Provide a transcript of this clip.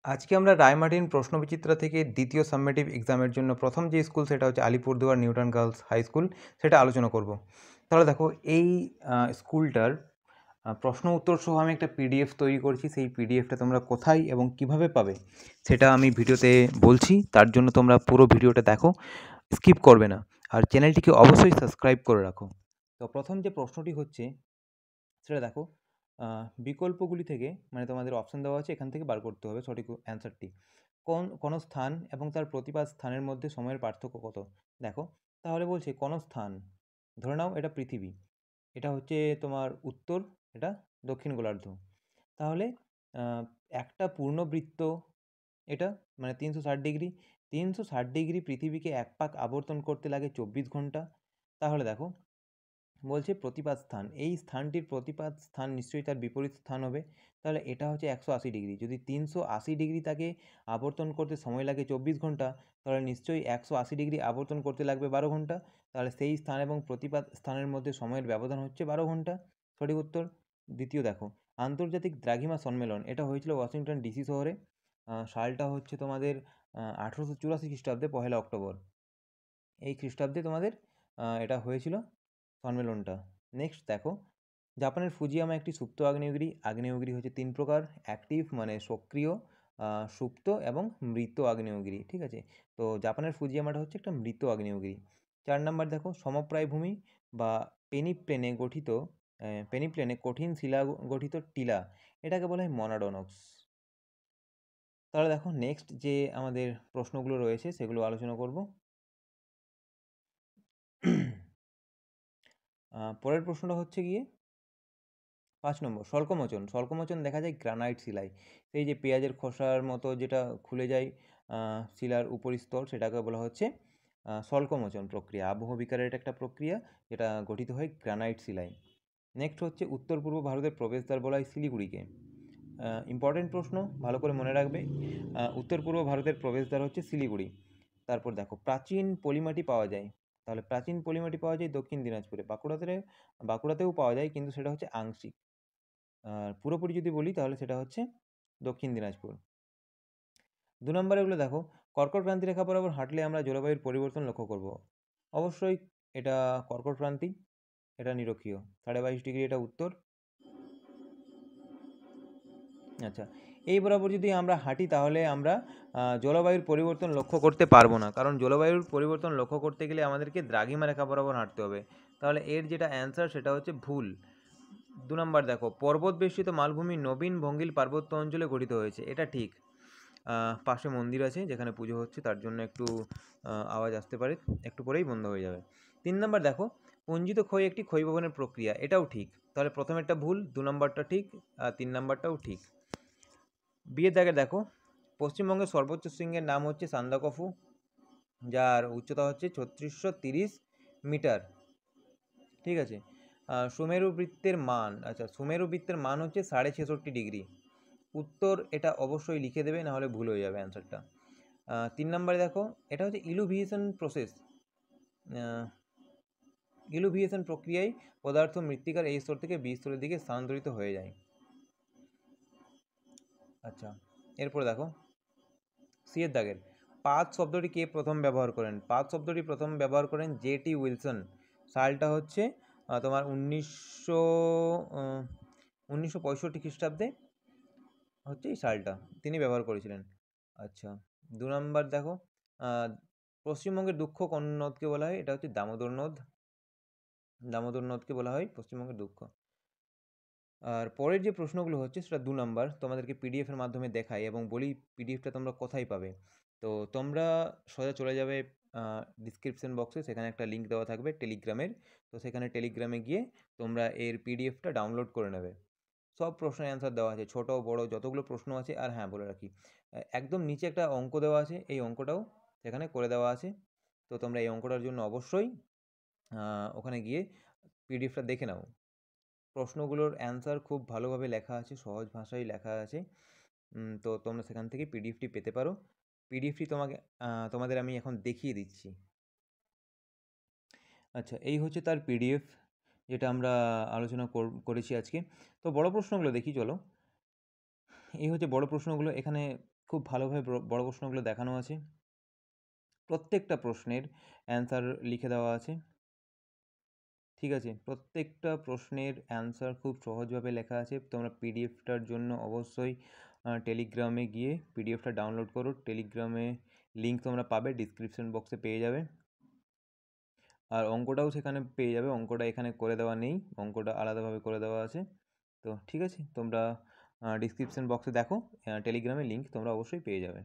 আজকে আমরা রায়মার্টিন প্রশ্নবিচিত্রা থেকে দ্বিতীয় সাবমেটিভ এক্সামের জন্য প্রথম যে স্কুল সেটা হচ্ছে Alipurduar Newton girls high school, সেটা আলোচনা করব। তাহলে দেখো এই স্কুলটার প্রশ্ন উত্তর সহ আমি একটা পিডিএফ তৈরি করছি। সেই পিডিএফটা তোমরা কোথায় এবং কিভাবে পাবে সেটা আমি ভিডিওতে বলছি, তার জন্য তোমরা পুরো ভিডিওটা দেখো, স্কিপ করবে না। আর চ্যানেলটিকে অবশ্যই সাবস্ক্রাইব করে রাখো। তো প্রথম যে প্রশ্নটি হচ্ছে সেটা দেখো, বিকল্পগুলি থেকে মানে তোমাদের অপশান দেওয়া আছে, এখান থেকে বার করতে হবে সঠিক অ্যান্সারটি। কোনো স্থান এবং তার প্রতিপাদ স্থানের মধ্যে সময়ের পার্থক্য কত? দেখো, তাহলে বলছে কোনো স্থান, ধরে নাও এটা পৃথিবী, এটা হচ্ছে তোমার উত্তর, এটা দক্ষিণ গোলার্ধ। তাহলে আহ, একটা পূর্ণবৃত্ত, এটা মানে 360 ডিগ্রি, 360 ডিগ্রি পৃথিবীকে এক পাক আবর্তন করতে লাগে 24 ঘন্টা। তাহলে দেখো, বলছে প্রতিপাদ স্থান, এই স্থানটির প্রতিপাদ স্থান নিশ্চয়ই তার বিপরীত স্থান হবে। তাহলে এটা হচ্ছে 180 ডিগ্রি, যদি 380 ডিগ্রি তাকে আবর্তন করতে সময় লাগে 24 ঘন্টা, তাহলে নিশ্চয়ই 180 ডিগ্রি আবর্তন করতে লাগবে 12 ঘন্টা। তাহলে সেই স্থান এবং প্রতিপাদ স্থানের মধ্যে সময়ের ব্যবধান হচ্ছে 12 ঘন্টা। সঠিক উত্তর। দ্বিতীয় দেখো, আন্তর্জাতিক দ্রাঘিমা সম্মেলন, এটা হয়েছিল ওয়াশিংটন ডিসি শহরে। সালটা হচ্ছে তোমাদের 1884 খ্রিস্টাব্দে 1 অক্টোবর। এই খ্রিস্টাব্দে তোমাদের এটা হয়েছিল সম্মেলনটা। নেক্সট দেখো, জাপানের ফুজিয়ামা একটি সুপ্ত আগ্নেয়গিরি। আগ্নেয়গিরি হচ্ছে 3 প্রকার: অ্যাক্টিভ মানে সক্রিয়, সুপ্ত এবং মৃত আগ্নেয়গিরি। ঠিক আছে, তো জাপানের ফুজিয়ামাটা হচ্ছে একটা মৃত আগ্নেয়গিরি। 4 নাম্বার দেখো, সমপ্রায় ভূমি বা পেনিপ্লেনে গঠিত, পেনিপ্লেনে কঠিন শিলা গঠিত টিলা, এটাকে বলা হয় মনাডনক্স। তাহলে দেখো নেক্সট যে আমাদের প্রশ্নগুলো রয়েছে সেগুলো আলোচনা করব। পরের প্রশ্নটা হচ্ছে গিয়ে 5 নম্বর, স্বল্পমোচন। স্বল্পমোচন দেখা যায় গ্রানাইট শিলায়, সেই যে পেঁয়াজের খোসার মতো যেটা খুলে যায় শিলার উপরিস্তর, সেটাকে বলা হচ্ছে স্বল্পমোচন প্রক্রিয়া। আবহবিকারের এটা একটা প্রক্রিয়া যেটা গঠিত হয় গ্রানাইট শিলায়। নেক্সট হচ্ছে উত্তর পূর্ব ভারতের প্রবেশদ্বার বলা হয় শিলিগুড়িকে। ইম্পর্টেন্ট প্রশ্ন, ভালো করে মনে রাখবে। উত্তর পূর্ব ভারতের প্রবেশদ্বার হচ্ছে শিলিগুড়ি। তারপর দেখো, প্রাচীন পলিমাটি পাওয়া যায়, তাহলে প্রাচীন পলিমাটি পাওয়া যায় দক্ষিণ দিনাজপুরে। বাঁকুড়াতেও পাওয়া যায়, কিন্তু সেটা হচ্ছে আংশিক। আর পুরোপুরি যদি বলি তাহলে সেটা হচ্ছে দক্ষিণ দিনাজপুর। 2 নম্বরে এগুলো দেখো, কর্কট ক্রান্তি রেখা বরাবর হাঁটলে আমরা জলবায়ুর পরিবর্তন লক্ষ্য করব। অবশ্যই এটা কর্কট ক্রান্তি, এটা নিরক্ষীয়, 22.5 ডিগ্রি, এটা উত্তর। আচ্ছা, এই বরাবর যদি আমরা হাঁটি তাহলে আমরা জলবায়ুর পরিবর্তন লক্ষ্য করতে পারবো না, কারণ জলবায়ুর পরিবর্তন লক্ষ্য করতে গেলে আমাদেরকে দ্রাঘিমা রেখা বরাবর হাঁটতে হবে। তাহলে এর যেটা অ্যান্সার সেটা হচ্ছে ভুল। 2 নম্বর দেখো, পর্বত বেষ্টিত মালভূমি নবীন ভঙ্গিল পার্বত্য অঞ্চলে গঠিত হয়েছে, এটা ঠিক। পাশে মন্দির আছে যেখানে পুজো হচ্ছে, তার জন্য একটু আওয়াজ আসতে পারে, একটু পরেই বন্ধ হয়ে যাবে। 3 নম্বর দেখো, পুঞ্জিত ক্ষয় একটি ক্ষয়ভবনের প্রক্রিয়া, এটাও ঠিক। তাহলে প্রথমেরটা ভুল, 2 নম্বরটা ঠিক, আর 3 নম্বরটাও ঠিক। বিয়ের দাগে দেখো, পশ্চিমবঙ্গের সর্বোচ্চ শৃঙ্গের নাম হচ্ছে সান্দাকফু, যার উচ্চতা হচ্ছে 3630 মিটার। ঠিক আছে, সুমেরু বৃত্তের মান, আচ্ছা সুমেরু বৃত্তের মান হচ্ছে 66.5 ডিগ্রি। উত্তর এটা অবশ্যই লিখে দেবে, নাহলে ভুল হয়ে যাবে অ্যান্সারটা। 3 নম্বরে দেখো, এটা হচ্ছে ইলুভিয়েশন প্রসেস। ইলুভিয়েশন প্রক্রিয়ায় পদার্থ মৃত্তিকার এই স্তর থেকে বি স্তরের দিকে স্থানান্তরিত হয়ে যায়। আচ্ছা, এরপরে দেখো, সিয়ের দাগের, পাত শব্দটি কে প্রথম ব্যবহার করেন? পাত শব্দটি প্রথম ব্যবহার করেন জে.টি. উইলসন। সালটা হচ্ছে তোমার 1965 খ্রিস্টাব্দে হচ্ছে এই সালটা, তিনি ব্যবহার করেছিলেন। আচ্ছা, 2 নম্বর দেখো, আহ, পশ্চিমবঙ্গের দুঃখ কোন নদকে বলা হয়? এটা হচ্ছে দামোদর নদ। দামোদর নদকে বলা হয় পশ্চিমবঙ্গের দুঃখ। আর পরের যে প্রশ্নগুলো হচ্ছে সেটা 2 নম্বর, তোমাদেরকে পিডিএফের মাধ্যমে দেখাই এবং বলি পিডিএফটা তোমরা কোথায় পাবে। তো তোমরা সোজা চলে যাবে ডিসক্রিপশন বক্সে, সেখানে একটা লিঙ্ক দেওয়া থাকবে টেলিগ্রামের। তো সেখানে টেলিগ্রামে গিয়ে তোমরা এর পিডিএফটা ডাউনলোড করে নেবে। সব প্রশ্নের অ্যান্সার দেওয়া আছে, ছোট বড় যতগুলো প্রশ্ন আছে। আর হ্যাঁ, বলে রাখি, একদম নিচে একটা অঙ্ক দেওয়া আছে, এই অঙ্কটাও সেখানে করে দেওয়া আছে। তো তোমরা এই অঙ্কটার জন্য অবশ্যই ওখানে গিয়ে পিডিএফটা দেখে নাও। প্রশ্নগুলোর অ্যান্সার খুব ভালোভাবে লেখা আছে, সহজ ভাষায় লেখা আছে। তো তোমরা সেখান থেকে পিডিএফটি পেতে পারো। পিডিএফটি তোমাদের আমি এখন দেখিয়ে দিচ্ছি। আচ্ছা, এই হচ্ছে তার পিডিএফ, যেটা আমরা আলোচনা করেছি আজকে। তো বড় প্রশ্নগুলো দেখি চলো। এই হচ্ছে বড় প্রশ্নগুলো, এখানে খুব ভালোভাবে বড় প্রশ্নগুলো দেখানো আছে। প্রত্যেকটা প্রশ্নের অ্যান্সার লিখে দেওয়া আছে। ঠিক আছে? প্রত্যেকটা প্রশ্নের অ্যান্সার খুব সহজভাবে লেখা আছে। তোমরা পিডিএফটার জন্য অবশ্যই টেলিগ্রামে গিয়ে পিডিএফটা ডাউনলোড করো। টেলিগ্রামে লিঙ্ক তোমরা পাবে, ডিসক্রিপশন বক্সে পেয়ে যাবে। আর অঙ্কটাও সেখানে পেয়ে যাবে। অঙ্কটা এখানে করে দেওয়া নেই, অঙ্কটা আলাদাভাবে করে দেওয়া আছে। তো ঠিক আছে, তোমরা ডিসক্রিপশন বক্সে দেখো, টেলিগ্রামে লিঙ্ক তোমরা অবশ্যই পেয়ে যাবে।